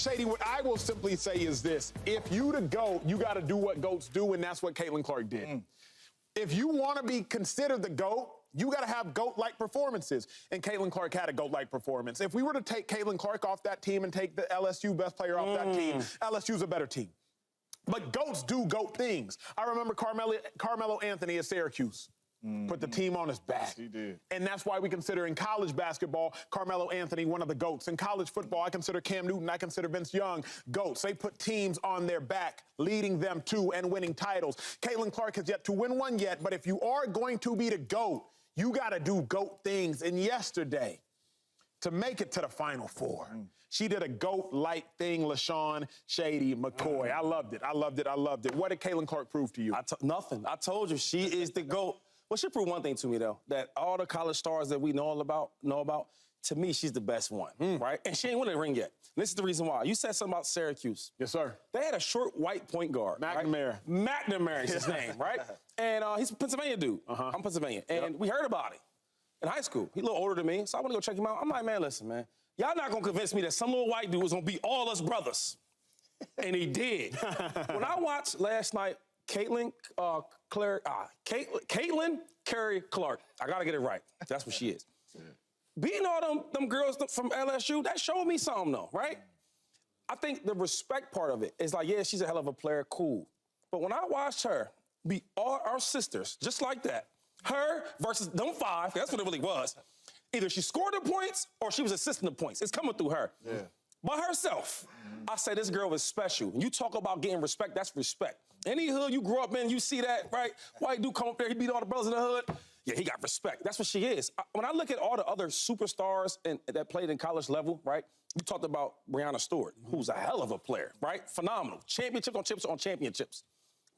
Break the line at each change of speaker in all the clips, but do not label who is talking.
Shady, what I will simply say is this. If you the GOAT, you got to do what GOATs do, and that's what Caitlin Clark did. If you want to be considered the GOAT, you got to have GOAT-like performances. And Caitlin Clark had a GOAT-like performance. If we were to take Caitlin Clark off that team and take the LSU best player off that team, LSU's a better team. But GOATs do GOAT things. I remember Carmelo Anthony at Syracuse. Put the team on his back.
Yes, he did.
And that's why we consider in college basketball Carmelo Anthony one of the GOATs. In college football, I consider Cam Newton, I consider Vince Young GOATs. They put teams on their back, leading them to and winning titles. Caitlin Clark has yet to win one yet, but if you are going to be the GOAT, you got to do GOAT things. And yesterday, to make it to the Final Four, she did a GOAT-like thing, LeSean, Shady, McCoy. I loved it. I loved it. I loved it. What did Caitlin Clark prove to you?
Nothing. I told you, she is the GOAT. Well, she proved one thing to me, though, that all the college stars that we know about, to me, she's the best one, right? And she ain't won a ring yet. This is the reason why. You said something about Syracuse.
Yes, sir.
They had a short white point guard.
McNamara.
Right? McNamara is his name, right? And he's a Pennsylvania dude. I'm Pennsylvania. And we heard about him in high school. He's a little older than me, so I want to go check him out. I'm like, man, listen, man. Y'all not going to convince me that some little white dude was going to beat all us brothers. And he did. When I watched last night, Caitlin Curry Clark. I got to get it right. That's what she is. Beating all them girls from LSU, that showed me something, though, right? I think the respect part of it is like, yeah, she's a hell of a player, cool. But when I watched her beat all our sisters, just like that, her versus them five, that's what it really was. Either she scored the points or she was assisting the points. It's coming through her. Yeah. By herself. I say this girl is special. When you talk about getting respect, that's respect. Any hood you grew up in, you see that, right? White dude come up there, he beat all the brothers in the hood. Yeah, he got respect. That's what she is. When I look at all the other superstars that played in college level, right? You talked about Breanna Stewart, who's a hell of a player, right? Phenomenal. Championship on championships.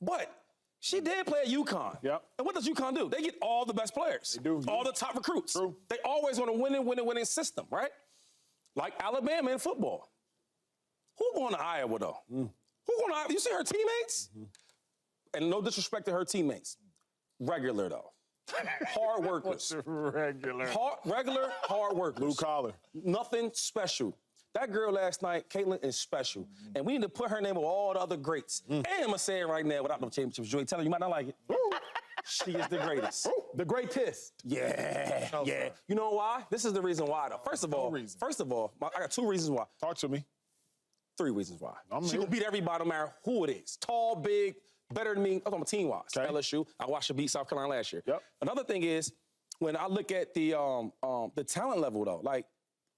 But she did play at UConn.
Yep.
And what does UConn do? They get all the best players.
They do.
All the top recruits.
True.
They always want to winning system, right? Like Alabama in football. Who going to Iowa, though? Who going to Iowa? You see her teammates? And no disrespect to her teammates. Regular, though. Hard workers.
Regular.
Hard workers.
Blue collar.
Nothing special. That girl last night, Caitlin, is special. And we need to put her name with all the other greats. And I'm going to say it right now without no championships. Joey, tell her you might not like it. She is the greatest.
The greatest.
Yeah, yeah. You know why? This is the reason why, though. First of all, I got 2 reasons why.
Talk to me.
3 reasons why. She
here.
gonna beat everybody, no matter who it is. Tall, big, better than me. I'm talking about team-wise. Okay. LSU. I watched her beat South Carolina last year.
Yep.
Another thing is, when I look at the talent level, though, like,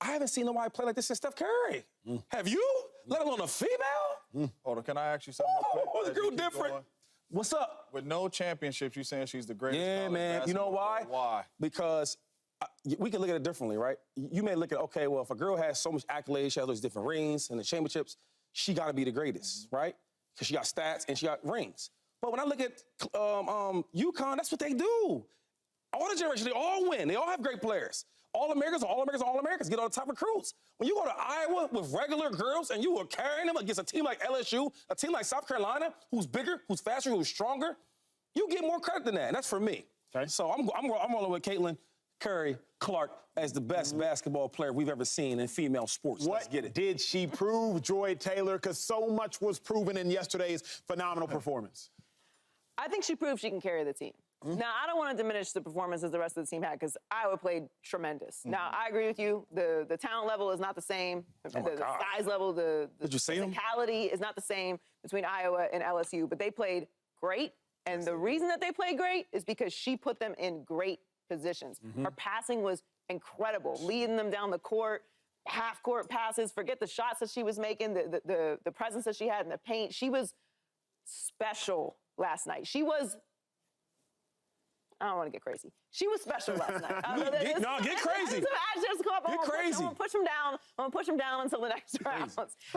I haven't seen nobody play like this since Steph Curry. Have you? Let alone a female?
Hold on, can I ask you something real quick?
The girl different.
Going?
What's up?
With no championships, you saying she's the greatest?
Yeah, man. You know why?
Why?
Because we can look at it differently, right? You may look at, okay, well, if a girl has so much accolades, she has those different rings and the championships, she got to be the greatest, right? Because she got stats and she got rings. But when I look at UConn, that's what they do. All the generation, they all win. They all have great players. All-Americans, get all the top recruits. When you go to Iowa with regular girls and you are carrying them against a team like LSU, a team like South Carolina, who's bigger, who's faster, who's stronger, you get more credit than that, and that's for me. Okay. So I'm rolling with Caitlin Curry Clark as the best basketball player we've ever seen in female sports. Let's get it.
Did she prove, Joy Taylor? Because so much was proven in yesterday's phenomenal performance.
I think she proved she can carry the team. Now, I don't want to diminish the performances the rest of the team had because Iowa played tremendous. Now, I agree with you. The talent level is not the same. The size level, the physicality is not the same between Iowa and LSU, but they played great. And the reason that they played great is because she put them in great positions. Her passing was incredible, leading them down the court, half-court passes, forget the shots that she was making, the presence that she had in the paint. She was special last night. She was... I don't want to get crazy. She was special last night.
Get crazy.
Get crazy. I'm going to push him down. I'm going to push him down until the next round.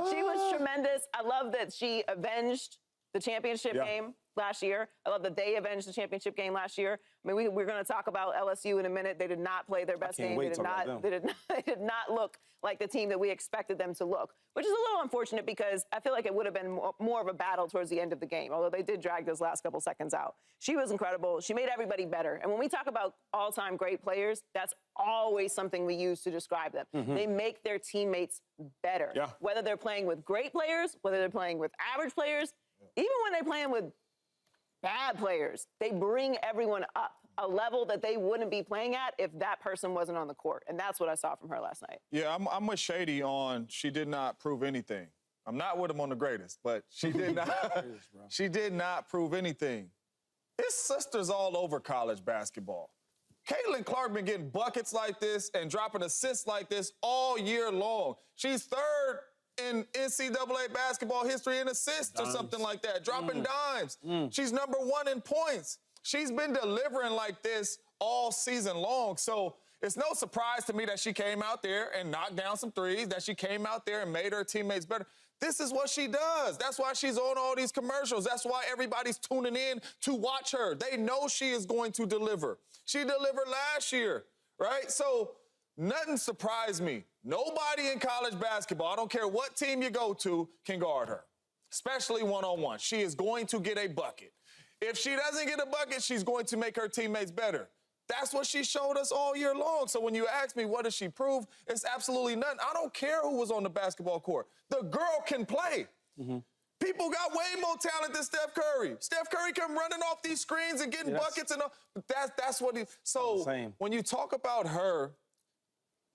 She was tremendous. I love that she avenged the championship game last year. I love that they avenged the championship game last year. I mean, we're going to talk about LSU in a minute. They did not play their best game. They did not look like the team that we expected them to look, which is a little unfortunate because I feel like it would have been more of a battle towards the end of the game, although they did drag those last couple seconds out. She was incredible. She made everybody better. And when we talk about all-time great players, that's always something we use to describe them. They make their teammates better, whether they're playing with great players, whether they're playing with average players, even when they're playing with bad players, they bring everyone up a level that they wouldn't be playing at if that person wasn't on the court. And that's what I saw from her last night.
Yeah, I'm with Shady on she did not prove anything. I'm not with him on the greatest, but she did not. She did not prove anything. His sister's all over college basketball. Caitlin Clark been getting buckets like this and dropping assists like this all year long. She's third in NCAA basketball history in assists or something like that, dropping dimes. She's number 1 in points. She's been delivering like this all season long. So it's no surprise to me that she came out there and knocked down some threes, that she came out there and made her teammates better. This is what she does. That's why she's on all these commercials. That's why everybody's tuning in to watch her. They know she is going to deliver. She delivered last year, right? So nothing surprised me. Nobody in college basketball, I don't care what team you go to, can guard her, especially one-on-one. She is going to get a bucket. If she doesn't get a bucket, she's going to make her teammates better. That's what she showed us all year long. So when you ask me what does she prove, it's absolutely nothing. I don't care who was on the basketball court. The girl can play. People got way more talent than Steph Curry. Steph Curry come running off these screens and getting buckets and all. That's what he. So when you talk about her,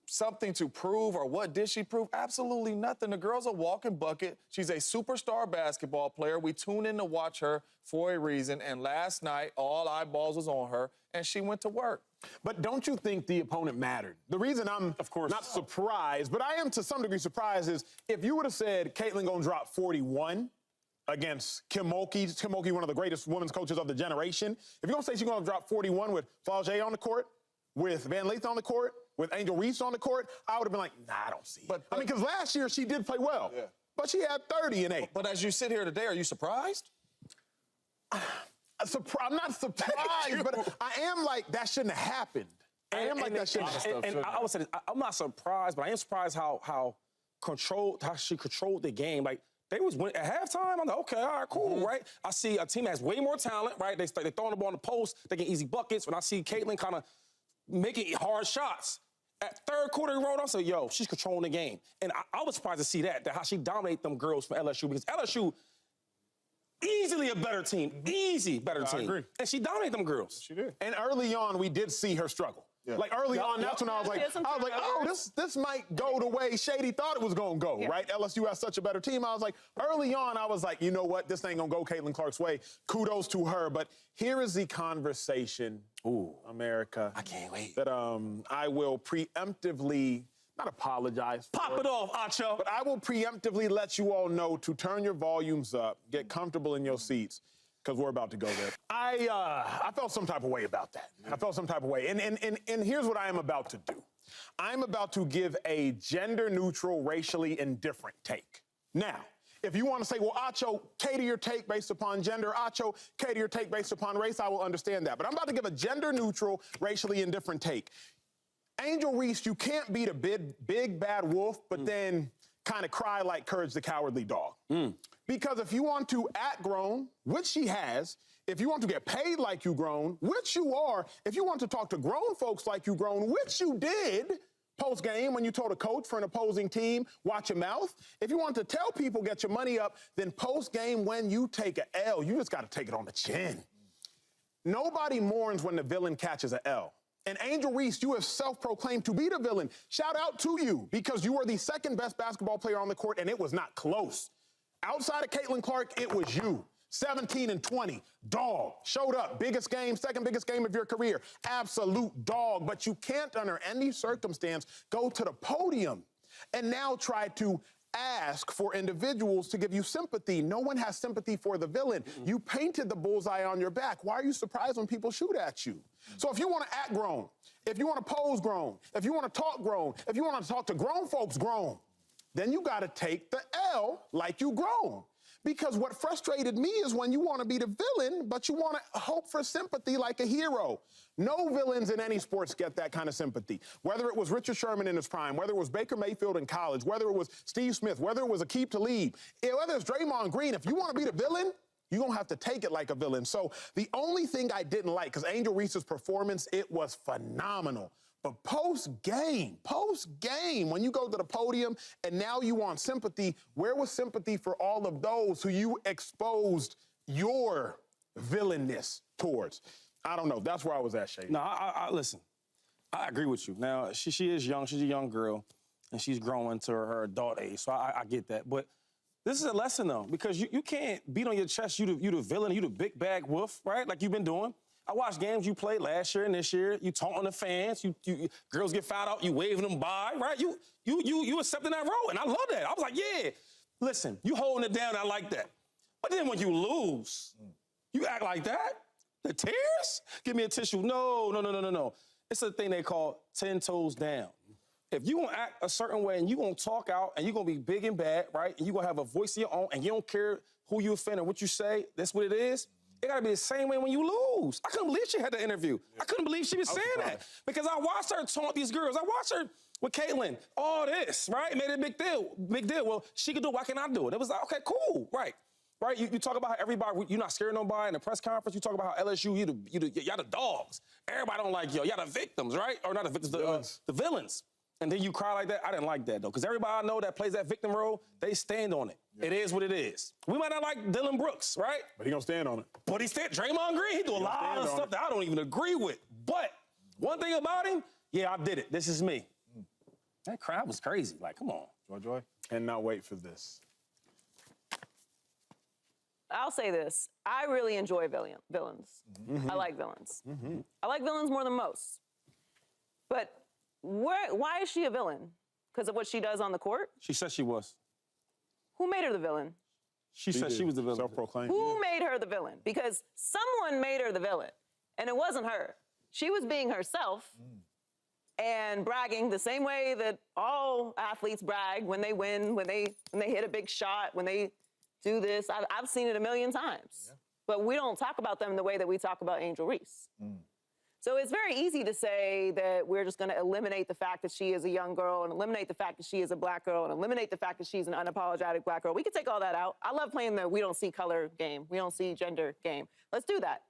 something to prove or what did she prove? Absolutely nothing. The girl's a walking bucket. She's a superstar basketball player. We tune in to watch her for a reason. And last night, all eyeballs was on her, and she went to work.
But don't you think the opponent mattered? The reason I'm not surprised, but I am to some degree surprised, is if you would have said Caitlin gonna drop 41 against Kim Mulkey, one of the greatest women's coaches of the generation, if you're gonna say she's gonna drop 41 with Flau'jae on the court, with Van Lathan on the court, with Angel Reese on the court, I would have been like, nah, I don't see it. I mean, because last year she did play well, but she had 30 and 8.
But as you sit here today, are you surprised?
I'm not surprised, but I am like, that shouldn't have happened. I would say this, I'm not surprised, but I am surprised how she controlled the game. Like, they was winning at halftime. I'm like, okay, all right, cool, right? I see a team that has way more talent, right? They throwing the ball on the post, they get easy buckets. When I see Caitlin kind of making hard shots, at third quarter he rolled off, so yo, she's controlling the game. And I was surprised to see that how she dominated them girls from LSU, because LSU, easily a better team, better team.
I agree.
And she dominated them girls.
She did.
And early on, we did see her struggle. Like early on, that's when I was like, oh, this might go the way Shady thought it was gonna go, right? LSU has such a better team. I was like, early on, I was like, you know what? This ain't gonna go Caitlin Clark's way. Kudos to her. But here is the conversation, America.
I can't wait.
That I will preemptively, not apologize for.
Pop it off, Acho.
But I will preemptively let you all know to turn your volumes up, get comfortable in your seats, because we're about to go there. I felt some type of way about that. I felt some type of way. And here's what I am about to do. I'm about to give a gender-neutral, racially indifferent take. Now, if you want to say, well, Acho, cater your take based upon gender, Acho, cater your take based upon race, I will understand that. But I'm about to give a gender-neutral, racially indifferent take. Angel Reese, you can't beat a big bad wolf, but then kind of cry like Courage the Cowardly Dog. Because if you want to act grown, which she has, if you want to get paid like you grown, which you are, if you want to talk to grown folks like you grown, which you did post-game when you told a coach for an opposing team, watch your mouth. If you want to tell people get your money up, then post-game when you take an L, you just got to take it on the chin. Nobody mourns when the villain catches an L. And Angel Reese, you have self-proclaimed to be the villain. Shout out to you, because you are the second best basketball player on the court, and it was not close. Outside of Caitlin Clark, it was you. 17 and 20, dog. Showed up, biggest game, second biggest game of your career. Absolute dog, but you can't, under any circumstance, go to the podium and now try to ask for individuals to give you sympathy. No one has sympathy for the villain. You painted the bullseye on your back. Why are you surprised when people shoot at you? So if you want to act grown, if you want to pose grown, if you want to talk grown, if you want to talk to grown folks grown, then you got to take the L like you grown. Because what frustrated me is when you want to be the villain, but you want to hope for sympathy like a hero. No villains in any sports get that kind of sympathy. Whether it was Richard Sherman in his prime, whether it was Baker Mayfield in college, whether it was Steve Smith, whether it was Aqib Talib, whether it's Draymond Green, if you want to be the villain, you're going to have to take it like a villain. So the only thing I didn't like, because Angel Reese's performance, it was phenomenal. But post-game, when you go to the podium and now you want sympathy, where was sympathy for all of those who you exposed your villainness towards? I don't know. That's where I was at, Shady.
No, listen, I agree with you. Now, she is young. She's a young girl, and she's growing to her adult age, so I get that. But this is a lesson, though, because you can't beat on your chest, you the villain, you the big bag wolf, right, like you've been doing. I watched games you played last year and this year. You taunting the fans. You girls get fouled out. You waving them by, right? You accepting that role, and I love that. I was like, yeah, listen, you holding it down. I like that. But then when you lose, you act like that. The tears? Give me a tissue. No. It's a thing they call 10 toes down. If you gonna act a certain way and you gonna talk out and you gonna be big and bad, right? And you gonna have a voice of your own and you don't care who you offend or what you say, that's what it is. It gotta be the same way when you lose. I couldn't believe she had the interview. Yeah. I couldn't believe she was saying that. Because I watched her taunt these girls. I watched her with Caitlin, all this, right? Made it a big deal. Well, she could do it, why can't I do it? It was like, okay, cool, right. Right, you talk about how everybody, you're not scaring nobody in the press conference. You talk about how LSU, y'all the dogs. Everybody don't like y'all. Y'all the victims, right? Or not the victims, the villains. And then you cry like that. I didn't like that, though, because everybody I know that plays that victim role, they stand on it. Yeah. It is what it is. We might not like Dylan Brooks, right?
But he gonna stand on it.
But he stand, Draymond Green, he do a lot of stuff that I don't even agree with. But one thing about him, yeah, I did it. This is me. That crowd was crazy. Like, come on.
Joy. And now wait for this.
I'll say this. I really enjoy villains. Mm-hmm. I like villains. Mm-hmm. I like villains more than most. But why is she a villain? Because of what she does on the court?
She said she was.
Who made her the villain?
She said she was the villain.
Self-proclaimed.
Who made her the villain? Because someone made her the villain, and it wasn't her. She was being herself and bragging the same way that all athletes brag when they win, when they hit a big shot, when they do this. I've seen it a million times. Yeah. But we don't talk about them the way that we talk about Angel Reese. So it's very easy to say that we're just going to eliminate the fact that she is a young girl and eliminate the fact that she is a black girl and eliminate the fact that she's an unapologetic black girl. We can take all that out. I love playing the we don't see color game. We don't see gender game. Let's do that.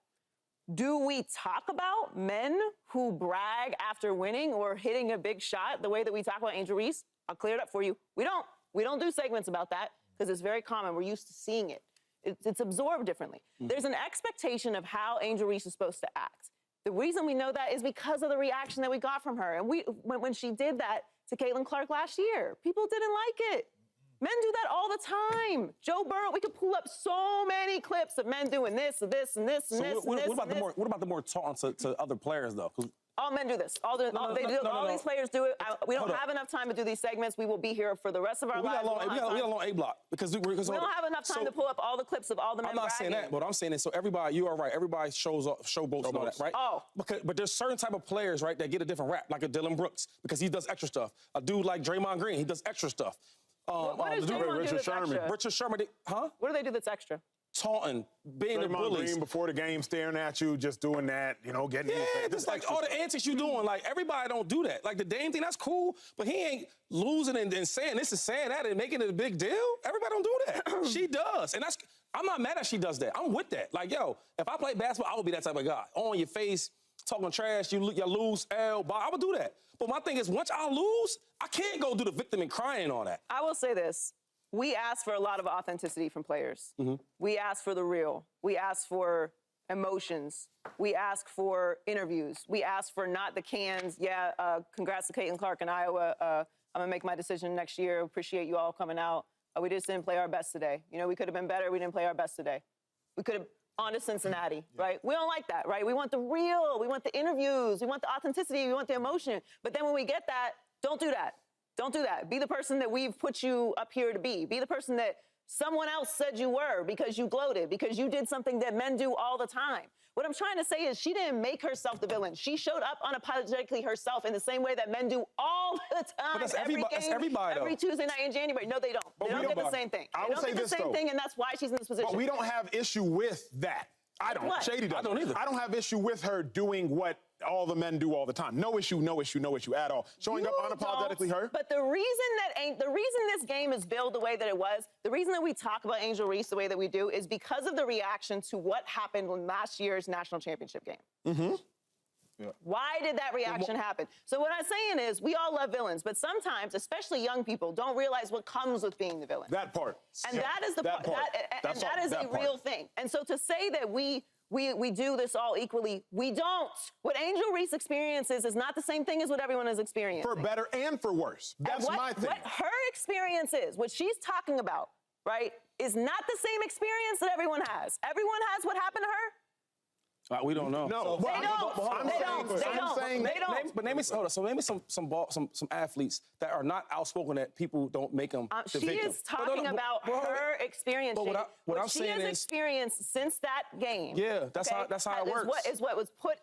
Do we talk about men who brag after winning or hitting a big shot the way that we talk about Angel Reese? I'll clear it up for you. We don't. We don't do segments about that because it's very common. We're used to seeing it. It's absorbed differently. There's an expectation of how Angel Reese is supposed to act. The reason we know that is because of the reaction that we got from her. And when she did that to Caitlin Clark last year, people didn't like it. Men do that all the time. Joe Burrow, we could pull up so many clips of men doing this, and this, and this, and this, and this.
What about the more taunting to other players, though?
All men do this. All these players do it. We don't have enough time to do these segments. We will be here for the rest of our lives.
We got a long A block because we don't
have enough time to pull up all the clips of all the men.
I'm not saying that, but I'm saying it. So everybody, you are right. Everybody showboats and all that, right?
Oh.
But there's certain type of players, right, that get a different rap, like a Dylan Brooks, because he does extra stuff. A dude like Draymond Green, he does extra stuff.
What does Draymond do that's extra?
Richard Sherman, huh?
What do they do that's extra?
Taunting, being the bullies.
Green before the game, staring at you, just doing that, getting
just like all the antics you doing. Like, everybody don't do that. Like, the Dame thing, that's cool, but he ain't losing and saying this and saying that and making it a big deal. Everybody don't do that. She does, and I'm not mad that she does that. I'm with that. Like, yo, if I play basketball, I would be that type of guy. On your face, talking trash, you lose, I would do that. But my thing is, once I lose, I can't go do the victim and crying and all that.
I will say this. We ask for a lot of authenticity from players. Mm-hmm. We ask for the real. We ask for emotions. We ask for interviews. We ask for not the cans. Congrats to Caitlin Clark in Iowa. I'm going to make my decision next year. Appreciate you all coming out. We just didn't play our best today. We could have been better. We didn't play our best today. We could have on to Cincinnati, right? We don't like that, right? We want the real. We want the interviews. We want the authenticity. We want the emotion. But then when we get that, don't do that. Don't do that. Be the person that we've put you up here to be. Be the person that Someone else said you were because you gloated, because you did something that men do all the time. What I'm trying to say is she didn't make herself the villain. She showed up unapologetically herself in the same way that men do all the time.
But that's everybody,
every Tuesday night in January. No, they don't. They don't get the same thing.
I
They
would
don't
say
get the
this,
same
though.
thing, and that's why she's in this position.
But we don't have issue with that. I don't.
What?
Shady does.
I don't either.
I don't have issue with her doing what all the men do all the time. No issue at all. Showing up unapologetically her.
But the reason this game is billed the way that it was, the reason that we talk about Angel Reese the way that we do is because of the reaction to what happened in last year's national championship game.
Mm-hmm.
Yeah.
Why did that reaction happen? So what I'm saying is we all love villains, but sometimes, especially young people, don't realize what comes with being the villain.
That part.
And that is the part. That is a real thing. And so to say that we do this all equally, we don't. What Angel Reese experiences is not the same thing as what everyone is experiencing.
For better and for worse. That's my thing.
What her experience is, what she's talking about, right, is not the same experience that everyone has. Everyone has what happened to her.
We don't know.
No,
They don't.
But name me some athletes that are not outspoken that people don't make them the
She
victim.
is talking about her experience.
But what I'm
she
saying
has
is,
experienced since that game.
Yeah, that's how it works.
Is what was put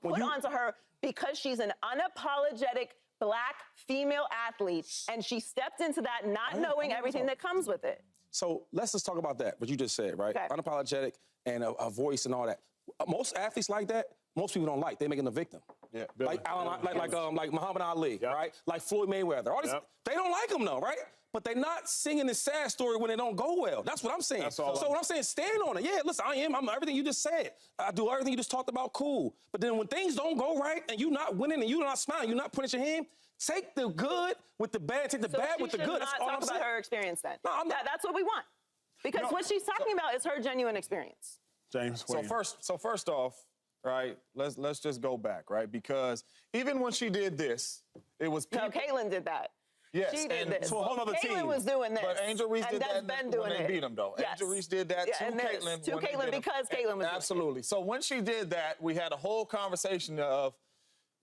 onto her because she's an unapologetic Black female athlete, and she stepped into that not knowing everything that comes with it.
So let's just talk about that, what you just said, right?
Okay.
Unapologetic and a voice and all that. Most athletes like that, most people don't like. They make them the victim.
Yeah.
Like Muhammad Ali, right? Like Floyd Mayweather. All these, they don't like them though, right? But they're not singing the sad story when it don't go well. That's what I'm saying.
That's all.
So what I'm saying, stand on it. Yeah, listen, I'm everything you just said. I do everything you just talked about, cool. But then when things don't go right and you're not winning and you're not smiling, you're not putting your hand, take the good with the bad, take the bad with the good. That's all I'm saying.
So she should not talk about her experience then.
No, I'm not.
That's what we want. Because what she's talking about is her genuine experience.
James,
So first off, right, let's just go back, right? Because even when she did this, it was people.
No, Caitlyn did that.
Yes,
She did
and
this.
to a whole other
Caitlyn
team.
was doing this.
But Angel Reese
and
did
that's
that
been doing
when they
it.
beat him, though.
Yes.
Angel Reese did that to
and
Caitlyn.
To
when they
Caitlyn
beat him.
because Caitlyn was
Absolutely. So when she did that, we had a whole conversation of,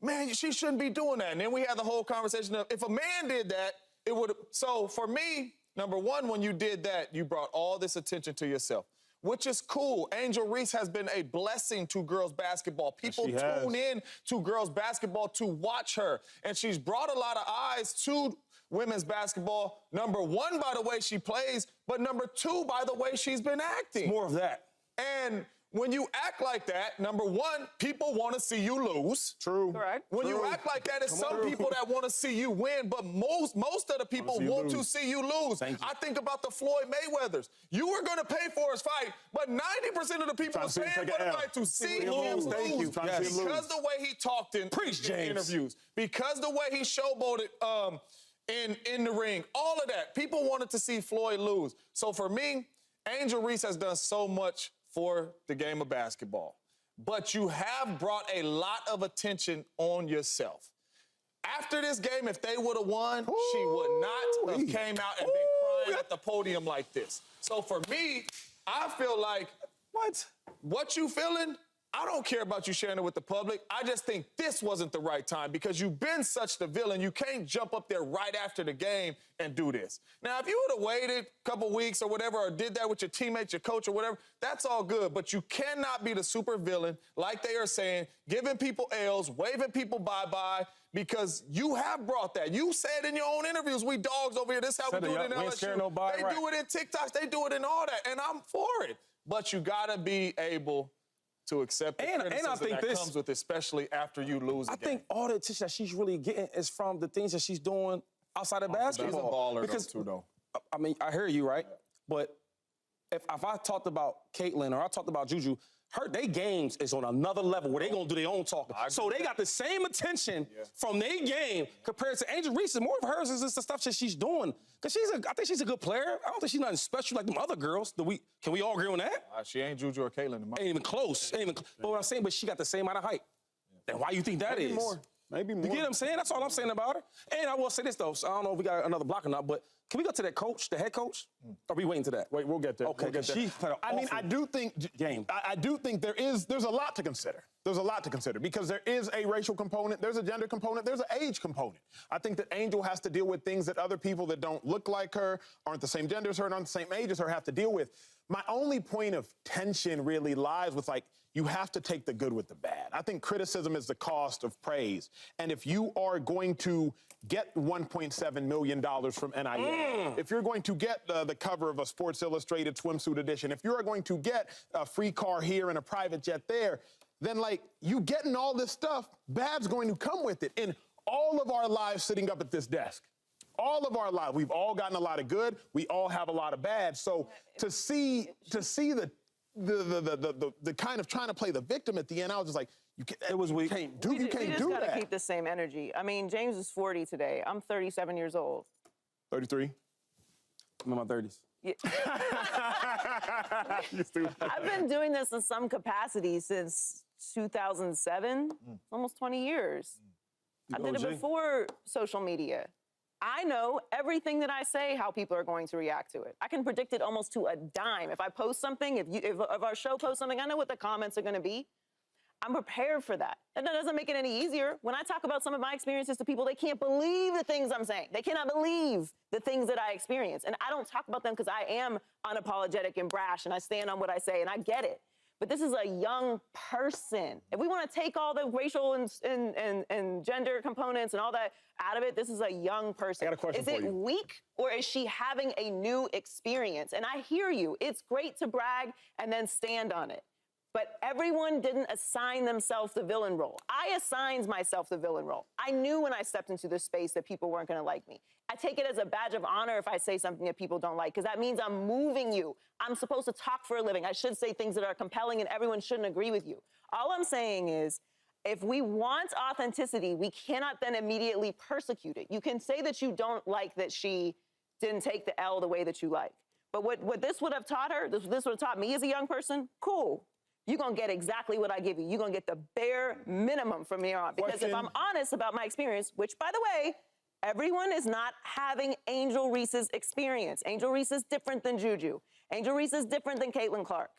man, she shouldn't be doing that. And then we had the whole conversation of, if a man did that, it would. So for me, number one, when you did that, you brought all this attention to yourself, which is cool. Angel Reese has been a blessing to girls basketball. People tune in to girls basketball to watch her. And she's brought a lot of eyes to women's basketball. Number one, by the way she plays, but number two, by the way she's been acting.
More of that.
And when you act like that, number one, people want to see you lose.
True.
Correct.
When you act like that, it's some people that want to see you win, but most of the people want to see you lose. I think about the Floyd Mayweathers. You were going to pay for his fight, but 90% of the people were paying for the fight to see him lose. Because the way he talked in interviews, because the way he showboated in the ring, all of that. People wanted to see Floyd lose. So for me, Angel Reese has done so much for the game of basketball. But you have brought a lot of attention on yourself. After this game, if they would have won, she would not have came out and been crying at the podium like this. So for me, I feel like, what you feeling? I don't care about you sharing it with the public. I just think this wasn't the right time because you've been such the villain. You can't jump up there right after the game and do this. Now, if you would have waited a couple weeks or whatever, or did that with your teammates, your coach or whatever, that's all good. But you cannot be the super villain, like they are saying, giving people L's, waving people bye-bye, because you have brought that. You said in your own interviews, we dogs over here, this is how we do it in LSU. They do it in TikToks, they do it in all that, and I'm for it. But you gotta be able to accept the criticism that comes with it, especially after you lose a game.
I think all the attention that she's really getting is from the things that she's doing outside of basketball.
She's a baller, too, though.
I mean, I hear you, right? But if I talked about Caitlyn or I talked about Juju, they games is on another level where they gonna do their own talking. So they got the same attention from their game compared to Angel Reese. More of hers is just the stuff that she's doing. Because I think she's a good player. I don't think she's nothing special like them other girls. Can we all agree on that?
She ain't Juju or Caitlyn.
Ain't even close. But what I'm saying, but she got the same amount of height. Then why you think that is?
Maybe more.
You get what I'm saying? That's all I'm saying about her. And I will say this, though. So I don't know if we got another block or not, but Can we go to that coach, the head coach? Are we waiting to that?
Wait, we'll get there.
Okay,
we'll get there.
she played an
I mean, I do think
game.
I do think there's a lot to consider. There's a lot to consider because there is a racial component, there's a gender component, there's an age component. I think that Angel has to deal with things that other people that don't look like her, aren't the same gender as her, and aren't the same age as her have to deal with. My only point of tension really lies with, like, you have to take the good with the bad. I think criticism is the cost of praise. And if you are going to get $1.7 million from NIL, if you're going to get the cover of a Sports Illustrated swimsuit edition, if you're going to get a free car here and a private jet there, then, like, you getting all this stuff, bad's going to come with it. In all of our lives sitting up at this desk, all of our lives, we've all gotten a lot of good. We all have a lot of bad. So to see the kind of trying to play the victim at the end, I was just like, it was weak. You can't do that.
We just got to keep the same energy. I mean, James is 40 today. I'm 37 years old.
33.
I'm in my 30s.
Yeah. I've been doing this in some capacity since 2007, almost 20 years. I did it before social media. I know everything that I say, how people are going to react to it. I can predict it almost to a dime. If I post something, if our show posts something, I know what the comments are going to be. I'm prepared for that. And that doesn't make it any easier. When I talk about some of my experiences to people, they can't believe the things I'm saying. They cannot believe the things that I experience. And I don't talk about them because I am unapologetic and brash, and I stand on what I say, and I get it. But this is a young person. If we want to take all the racial and gender components and all that out of it, this is a young person.
I got a question for you.
Is it weak, or is she having a new experience? And I hear you. It's great to brag and then stand on it. But everyone didn't assign themselves the villain role. I assigned myself the villain role. I knew when I stepped into this space that people weren't going to like me. I take it as a badge of honor if I say something that people don't like, because that means I'm moving you. I'm supposed to talk for a living. I should say things that are compelling, and everyone shouldn't agree with you. All I'm saying is, if we want authenticity, we cannot then immediately persecute it. You can say that you don't like that she didn't take the L the way that you like. But what this would have taught her, this would have taught me as a young person, cool. You're going to get exactly what I give you. You're going to get the bare minimum from here on. Because if I'm honest about my experience, which, by the way, everyone is not having Angel Reese's experience. Angel Reese is different than Juju. Angel Reese is different than Caitlin Clark.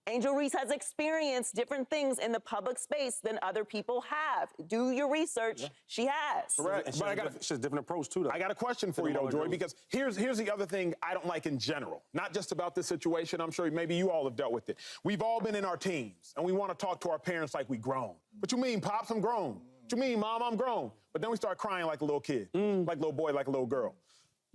Angel Reese has experienced different things in the public space than other people have. Do your research. Yeah. She has.
Correct.
But she has a different approach, too, though.
I got a question for you, though, Joy, because here's the other thing I don't like in general. Not just about this situation. I'm sure maybe you all have dealt with it. We've all been in our teens, and we want to talk to our parents like we grown. What you mean, Pops, I'm grown? What you mean, Mom, I'm grown? But then we start crying like a little kid, like a little boy, like a little girl.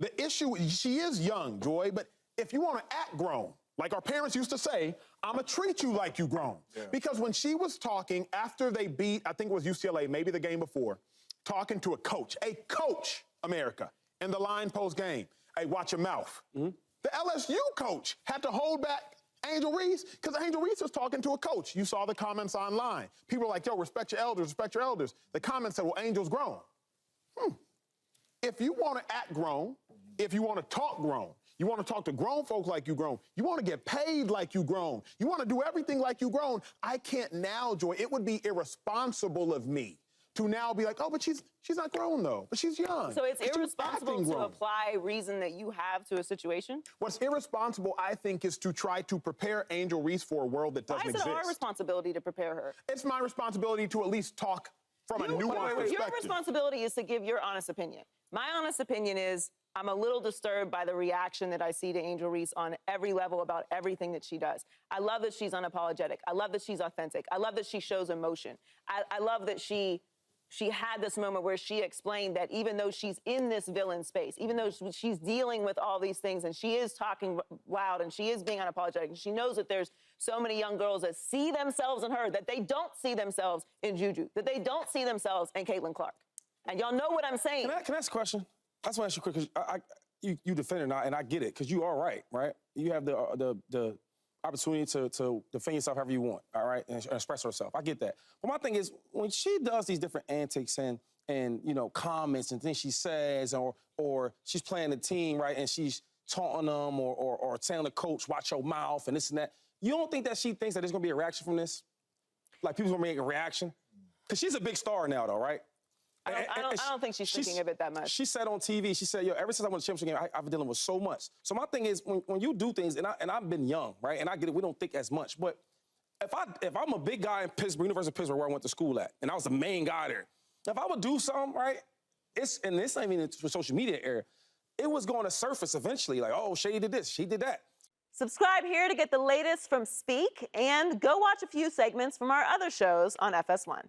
The issue, she is young, Joy, but if you want to act grown, like our parents used to say, I'ma treat you like you grown. Yeah. Because when she was talking after they beat, I think it was UCLA, maybe the game before, talking to a coach, America, in the line post-game, hey, watch your mouth. The LSU coach had to hold back Angel Reese because Angel Reese was talking to a coach. You saw the comments online. People were like, yo, respect your elders, respect your elders. The comments said, well, Angel's grown. If you want to act grown, if you want to talk grown, you want to talk to grown folks like you grown. You want to get paid like you grown. You want to do everything like you grown. I can't now, Joy. It would be irresponsible of me to now be like, oh, but she's not grown, though. But she's young.
So it's irresponsible to apply reason that you have to a situation?
What's irresponsible, I think, is to try to prepare Angel Reese for a world that doesn't exist.
Why is it our responsibility to prepare her?
It's my responsibility to at least talk from a nuanced perspective.
Your responsibility is to give your honest opinion. My honest opinion is I'm a little disturbed by the reaction that I see to Angel Reese on every level about everything that she does. I love that she's unapologetic. I love that she's authentic. I love that she shows emotion. I love that she had this moment where she explained that even though she's in this villain space, even though she's dealing with all these things and she is talking loud and she is being unapologetic, and she knows that there's so many young girls that see themselves in her, that they don't see themselves in Juju, that they don't see themselves in Caitlin Clark. And y'all know what I'm saying.
Can I ask a question? I just want to ask you quick, because you defend her now, and I get it, because you are right? You have the opportunity to defend yourself however you want, all right, and express herself. I get that. But my thing is, when she does these different antics and you know, comments and things she says, or she's playing the team, right, and she's taunting them or telling the coach, watch your mouth and this and that, you don't think that she thinks that there's going to be a reaction from this? Like, people's going to make a reaction? Because she's a big star now, though, right?
I don't think she's thinking of it that much.
She said on TV, she said, yo, ever since I won the championship game, I've been dealing with so much. So my thing is, when you do things, and I've been young, right? And I get it, we don't think as much. But if I'm a big guy in Pittsburgh, University of Pittsburgh, where I went to school at, and I was the main guy there, if I would do something, right, and this ain't even the social media era, it was going to surface eventually, like, oh, Shay did this, she did that.
Subscribe here to get the latest from Speak, and go watch a few segments from our other shows on FS1.